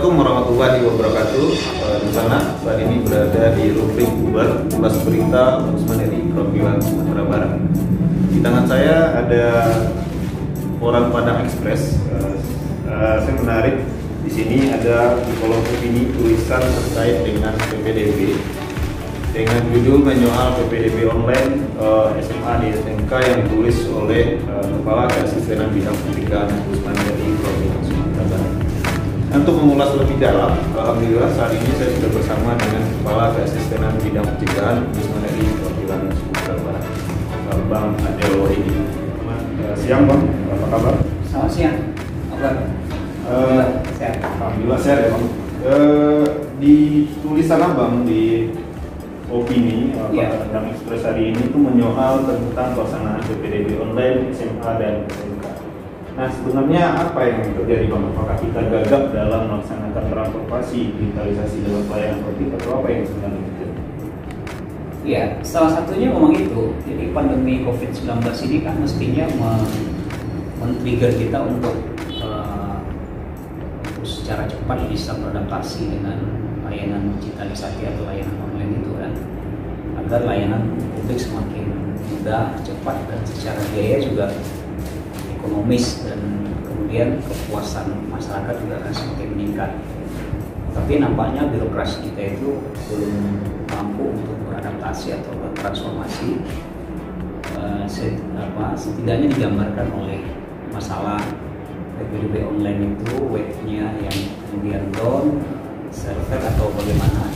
Assalamualaikum warahmatullahi wabarakatuh. Di sana saat ini berada di rubrik Ubar Ulas Berita Ombudsman RI Perwakilan Sumatera Barat. Di tangan saya ada Koran Padang Express. Saya menarik di sini ada di kolom opini tulisan terkait dengan PPDB dengan judul menyoal PPDB online SMA di SMK yang ditulis oleh Kepala Keasistenan Bidang Pendidikan Ombudsman RI Provinsi Sumatera Barat. Untuk mengulas lebih dalam, alhamdulillah saat ini saya sudah bersama dengan Kepala Keasistenan Bidang Pencegahan Ombudsman RI Perwakilan Sumatera Barat, Bang Adel Wahidi. Siang Bang, apa kabar? Selamat siang, kabar? Sehat. Alhamdulillah sehat ya Bang. Di tulisan Abang di opini Padang Express hari ini itu menyoal tentang pelaksanaan PPDB online SMA dan SMK. Nah, sebenarnya apa yang terjadi Bang? Apakah kita gagap dalam melaksanakan transformasi digitalisasi dalam pelayanan publik atau apa yang sebenarnya terjadi? Ya, salah satunya memang itu. Jadi pandemi COVID-19 ini kan mestinya men-trigger kita untuk secara cepat bisa beradaptasi dengan layanan digitalisasi atau layanan online itu kan, agar layanan publik semakin mudah, cepat, dan secara biaya juga ekonomis, dan kemudian kepuasan masyarakat juga akan semakin meningkat. Tapi nampaknya birokrasi kita itu belum mampu untuk beradaptasi atau bertransformasi. Setidaknya digambarkan oleh masalah PPDB online itu webnya yang kemudian down, server atau bagaimana,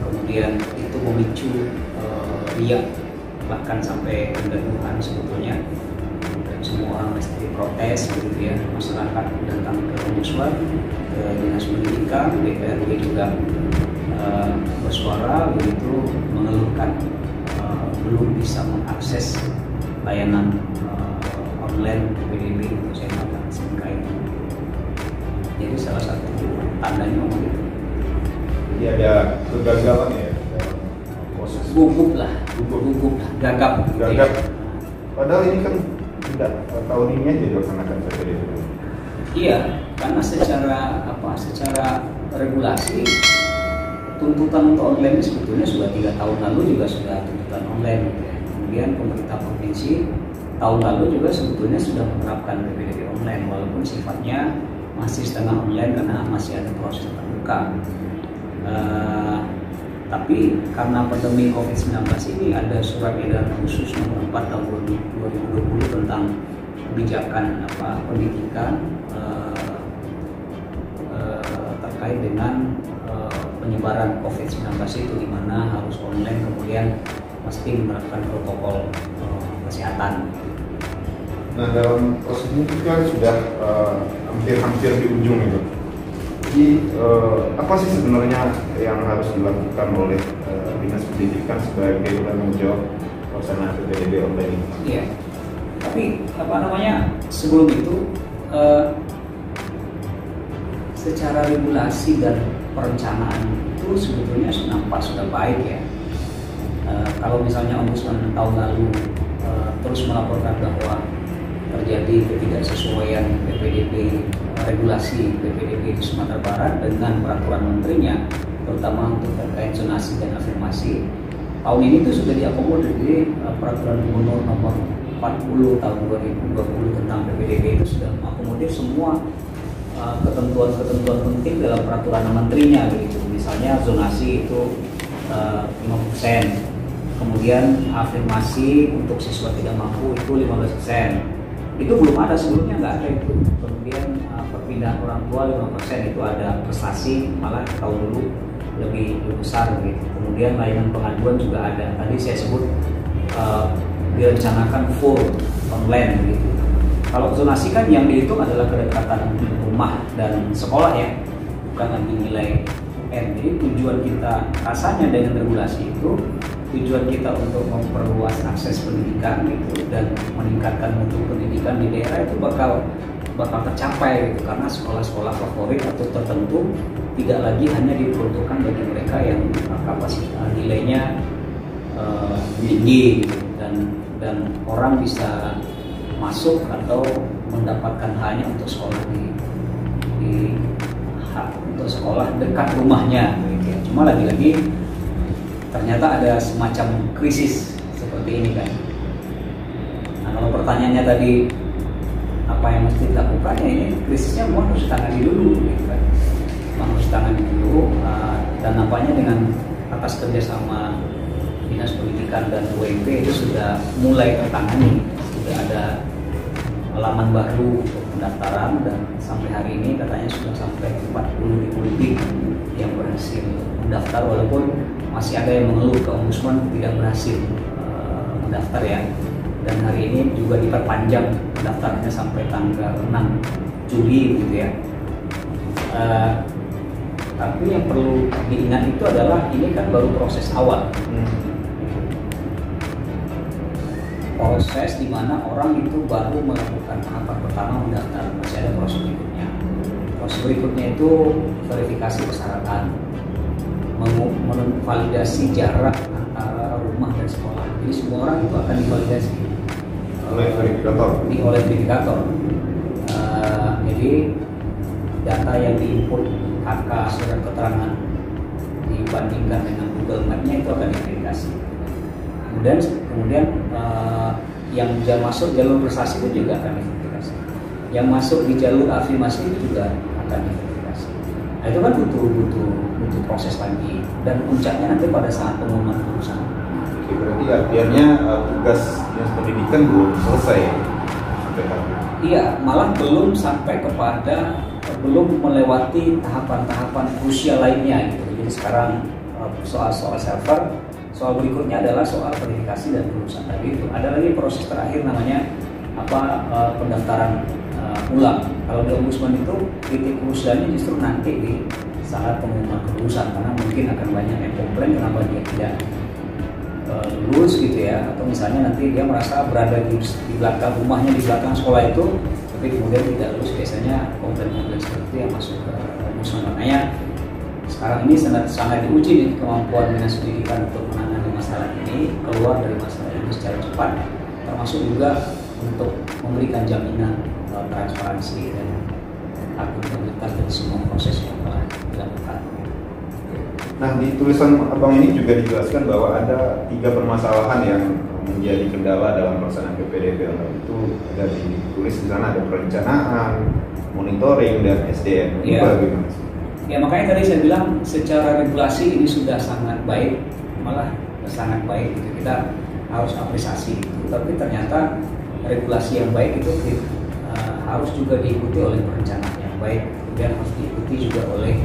kemudian itu memicu riak, bahkan sampai kegaduhan sebetulnya. Semua orang mesti protes begitu ya, masyarakat datang ke Ombudsman, ke Dinas Pendidikan, DPRD juga bersuara begitu, mengeluhkan belum bisa mengakses layanan online PPDB untuk SMA dan SMK itu. Jadi salah satu tandanya begitu. Jadi ada kegagalan ya dalam proses. Gugup lah, gagap. Gagap. Padahal ini kan tidak tahun ini aja dilaksanakan PPDB. Iya, karena secara regulasi tuntutan untuk online sebetulnya sudah 3 tahun lalu juga sudah tuntutan online. Gitu ya. Kemudian pemerintah provinsi tahun lalu juga sebetulnya sudah menerapkan PPDB online, walaupun sifatnya masih setengah online karena masih ada proses terbuka. Tapi karena pandemi COVID-19 ini ada surat edaran khusus nomor 4 tahun 2020 tentang kebijakan pendidikan terkait dengan penyebaran COVID-19 itu, di mana harus online, kemudian mesti menerapkan protokol kesehatan. Nah, dalam proses ini kan sudah hampir di ujung itu. Jadi apa sih sebenarnya yang harus dilakukan oleh Dinas Pendidikan sebagai penanggung jawab pelaksanaan PPDB online ini? Iya. Tapi sebelum itu secara regulasi dan perencanaan itu sebetulnya nampak sudah baik ya. Kalau misalnya Ombudsman tahun lalu terus melaporkan bahwa terjadi ketidaksesuaian PPDB, regulasi PPDB di Sumatera Barat dengan peraturan menterinya, terutama untuk terkait zonasi dan afirmasi. Tahun ini itu sudah diakomodir di peraturan Gubernur nomor 40 tahun 2020 tentang PPDB, itu sudah mengakomodir semua ketentuan-ketentuan penting dalam peraturan menterinya begitu. Misalnya zonasi itu 5%, kemudian afirmasi untuk siswa tidak mampu itu 15%. Itu belum ada, sebelumnya nggak ada itu. Kemudian perpindahan orang tua 5% itu ada prestasi, malah tahun dulu lebih besar gitu. Kemudian layanan pengaduan juga ada. Tadi saya sebut direncanakan full online gitu. Kalau zonasi kan yang dihitung adalah kedekatan rumah dan sekolah ya, bukan lagi nilai UN. Jadi tujuan kita rasanya dengan regulasi itu, tujuan kita untuk memperluas akses pendidikan gitu dan meningkatkan mutu pendidikan di daerah itu bakal tercapai gitu, karena sekolah-sekolah favorit atau tertentu tidak lagi hanya diperuntukkan bagi mereka yang kapasitas nilainya tinggi gitu, dan orang bisa masuk atau mendapatkan hanya untuk sekolah di untuk sekolah dekat rumahnya gitu ya. Cuma lagi-lagi ternyata ada semacam krisis seperti ini kan. Nah, kalau pertanyaannya tadi apa yang mesti dilakukan, ya ini krisisnya memang harus ditangani dulu gitu kan. Memang harus ditangani dulu, dan nampaknya dengan atas kerjasama Dinas Pendidikan dan UMP itu sudah mulai tertangani. Sudah ada halaman baru untuk pendaftaran, dan sampai hari ini katanya sudah sampai 40.000 lebih yang berhasil mendaftar, walaupun masih ada yang mengeluh ke Ombudsman tidak berhasil mendaftar ya. Dan hari ini juga diperpanjang pendaftarannya sampai tanggal 6 Juli gitu ya. Tapi yang perlu diingat itu adalah ini kan baru proses awal. Proses di mana orang itu baru melakukan tahapan pertama mendaftar, masih ada proses berikutnya. Proses berikutnya itu verifikasi persyaratan, validasi jarak antara rumah dan sekolah. Jadi semua orang itu akan divalidasi oleh verifikator. Jadi data yang diinput KK surat keterangan dibandingkan dengan Google Map-nya itu akan diverifikasi. Kemudian yang masuk jalur prestasi itu juga akan diverifikasi. Yang masuk di jalur afirmasi itu juga akan diverifikasi. Nah, itu kan butuh proses lagi, dan puncaknya nanti pada saat pengumuman kelulusan. Oke, berarti artinya tugas Dinas Pendidikan belum selesai ya? Iya, malah belum sampai belum melewati tahapan-tahapan krusial lainnya gitu. Jadi sekarang soal server, soal berikutnya adalah soal verifikasi dan kelulusan tadi itu. Ada lagi proses terakhir namanya pendaftaran ulang. Kalau di Ombudsman itu titik krusialnya justru nanti di saat pengumuman kelulusan, karena mungkin akan banyak yang komplain kenapa dia tidak lulus gitu ya, atau misalnya nanti dia merasa berada di belakang rumahnya, di belakang sekolah itu, tapi kemudian tidak lulus. Biasanya komplain-komplain seperti itu yang masuk ke Ombudsman. Makanya sekarang ini sangat diuji nih kemampuan Dinas Pendidikan untuk menangani masalah ini, keluar dari masalah ini secara cepat, termasuk juga untuk memberikan jaminan transparansi dan akuntabilitas dari semua proses yang telah dilakukan. Nah, di tulisan Abang ini juga dijelaskan bahwa ada 3 permasalahan yang menjadi kendala dalam pelaksanaan PPDB. Itu ada ditulis di sana, ada perencanaan, monitoring, dan SDM. Itu bagaimana? Ya, makanya tadi saya bilang secara regulasi ini sudah sangat baik, malah sangat baik gitu. Kita harus apresiasi itu. Tapi ternyata regulasi yang baik itu harus juga diikuti oleh perencanaan yang baik, kemudian harus diikuti juga oleh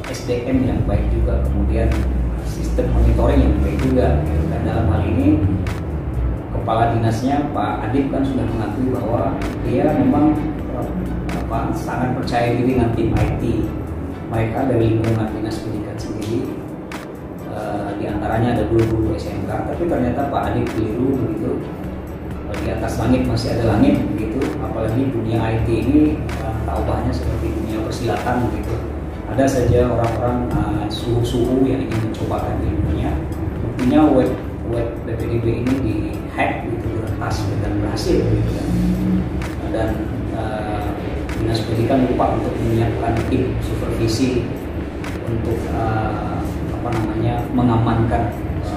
SDM yang baik juga, kemudian sistem monitoring yang baik juga. Dan dalam hal ini kepala dinasnya Pak Adib kan sudah mengakui bahwa dia memang sangat percaya diri dengan tim IT mereka dari lingkungan Dinas Pendidikan sendiri. Di antaranya ada guru-guru SMK, tapi ternyata Pak Adib keliru begitu. Di atas langit masih ada langit begitu, apalagi dunia IT ini tak ubahnya seperti dunia persilatan begitu. Ada saja orang-orang suhu-suhu yang ingin mencobakan ilmunya. Buktinya web PPDB ini di-hack gitu, diretas dan berhasil gitu kan. Dan Dinas Pendidikan lupa untuk menyiapkan tim supervisi untuk mengamankan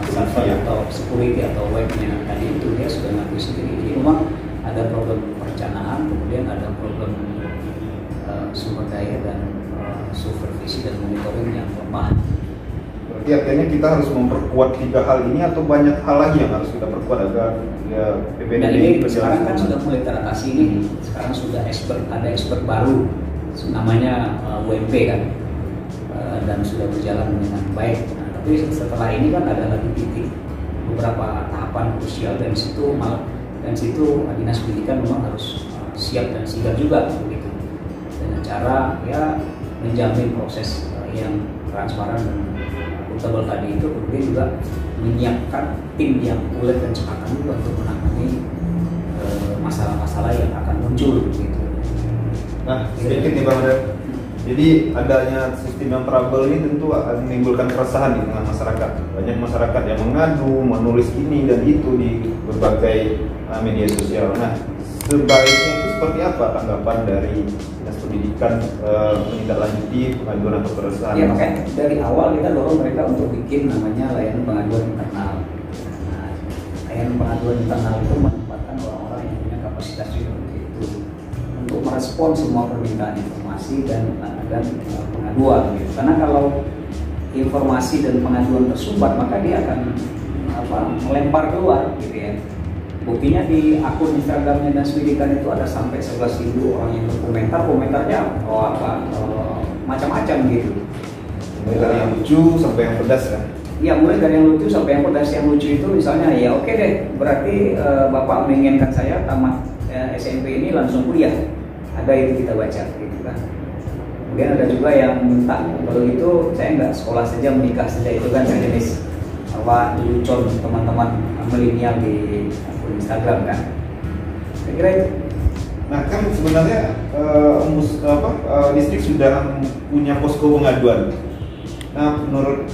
server atau security atau webnya. Tadi itu dia sudah ngakui sendiri. Jadi memang ada problem perencanaan, kemudian ada problem sumber daya dan supervisi dan monitoring yang lemah. Berarti artinya kita harus memperkuat 3 hal ini atau banyak hal lagi yang harus kita perkuat agar ya PPDB dan ini sekarang kan sudah mulai teratasi ini. Sekarang sudah ada expert baru namanya UMP kan, dan sudah berjalan dengan baik. Nah, tapi setelah ini kan ada lagi beberapa tahapan krusial, dan situ Dinas Pendidikan memang harus siap dan sigap juga begitu, dengan cara ya menjamin proses yang transparan dan akuntabel tadi itu, kemudian juga menyiapkan tim yang kuat dan cepat juga untuk menangani masalah-masalah yang akan muncul gitu. Nah, sedikit nih Bang Adib. Jadi adanya sistem yang trouble ini tentu akan menimbulkan keresahan di tengah masyarakat. Banyak masyarakat yang mengadu, menulis ini dan itu di berbagai media sosial. Nah, sebaiknya itu seperti apa tanggapan dari Dinas Pendidikan menindaklanjuti pengaduan atau keresahan? Ya, makanya dari awal kita dorong mereka untuk bikin namanya layanan pengaduan internal. Nah, layanan pengaduan internal itu menempatkan orang-orang yang punya kapasitas juga untuk merespon semua permintaan informasi dan pengaduan. Gitu. Karena kalau informasi dan pengaduan tersumbat, maka dia akan melempar keluar, gitu ya. Buktinya di akun Instagramnya Dinas Pendidikan itu ada sampai 11.000 orang yang berkomentar, komentarnya macam-macam gitu. Mulai dari yang lucu sampai yang pedas kan? Ya, mulai dari yang lucu sampai yang pedas. Yang lucu itu misalnya, ya oke deh, berarti Bapak menginginkan saya tamat SMP ini langsung kuliah. Ada itu kita baca gitu kan. Kemudian ada juga yang minta, kalau itu saya nggak sekolah saja, menikah saja, itu kan jenis lelucon teman-teman milenial di akun Instagram kan. Saya kira itu. Nah kan sebenarnya distrik sudah punya posko pengaduan. Nah menurut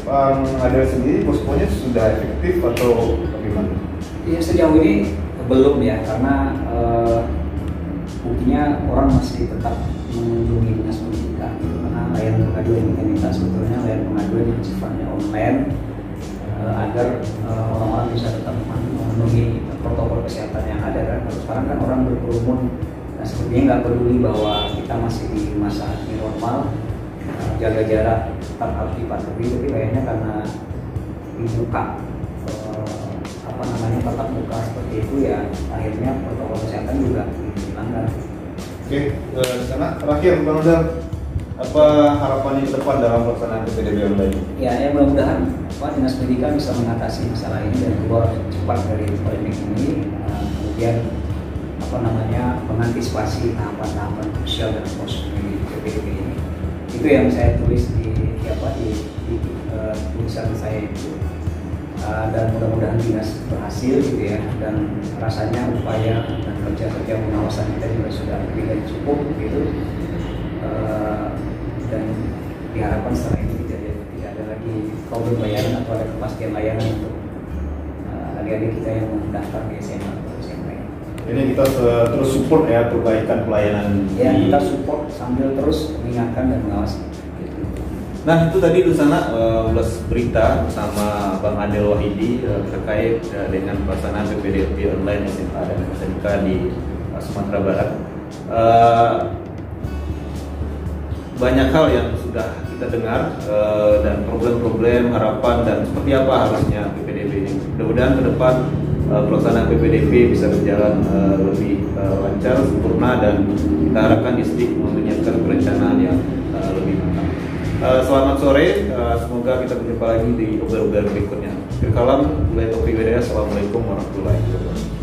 Adel sendiri poskonya sudah efektif atau bagaimana? Ya sejauh ini belum ya, karena buktinya orang masih tetap mengunjungi Dinas Pendidikan karena layanan pengaduan yang kita minta sebetulnya layanan pengaduan yang sifatnya online agar orang-orang bisa tetap memenuhi protokol kesehatan yang ada kan. Kalau sekarang kan orang berkerumun, nah sepertinya nggak peduli bahwa kita masih di masa new normal, jaga jarak tetap harus dipatuhi, tapi kayaknya karena dibuka tatap muka seperti itu ya, akhirnya protokol kesehatan juga dilanggar. Oke, sana terakhir Bang Adel, apa harapannya ke depan dalam pelaksanaan PPDB online? Ya mudah-mudahan Dinas Pendidikan bisa mengatasi masalah ini dan keluar cepat dari polemik ini, kemudian mengantisipasi tahapan-tahapan krusial dan pos PPDB ini. Itu yang saya tulis di tulisan saya itu. Dan mudah-mudahan dinas berhasil gitu ya, dan rasanya upaya dan kerja-kerja pengawasan kita juga sudah lebih dari cukup gitu, dan diharapkan setelah ini tidak ada lagi problem layanan atau ada kepastian layanan untuk adik-adik kita yang mendaftar di SMA atau SMP. Ini kita terus support ya perbaikan pelayanan. Ya, kita support sambil terus mengingatkan dan mengawasi. Nah itu tadi di sana ulas berita bersama Bang Adel Wahidi terkait dengan pelaksanaan PPDB online SMA dan SMK di Sumatera Barat. Banyak hal yang sudah kita dengar dan problem-problem, harapan dan seperti apa harusnya PPDB ini. Mudah-mudahan ke depan pelaksanaan PPDB bisa berjalan lebih lancar, sempurna, dan kita harapkan distrik menyiapkan perencanaan yang lebih matang. Selamat sore, semoga kita berjumpa lagi di obrolan berikutnya. Assalamualaikum warahmatullahi wabarakatuh.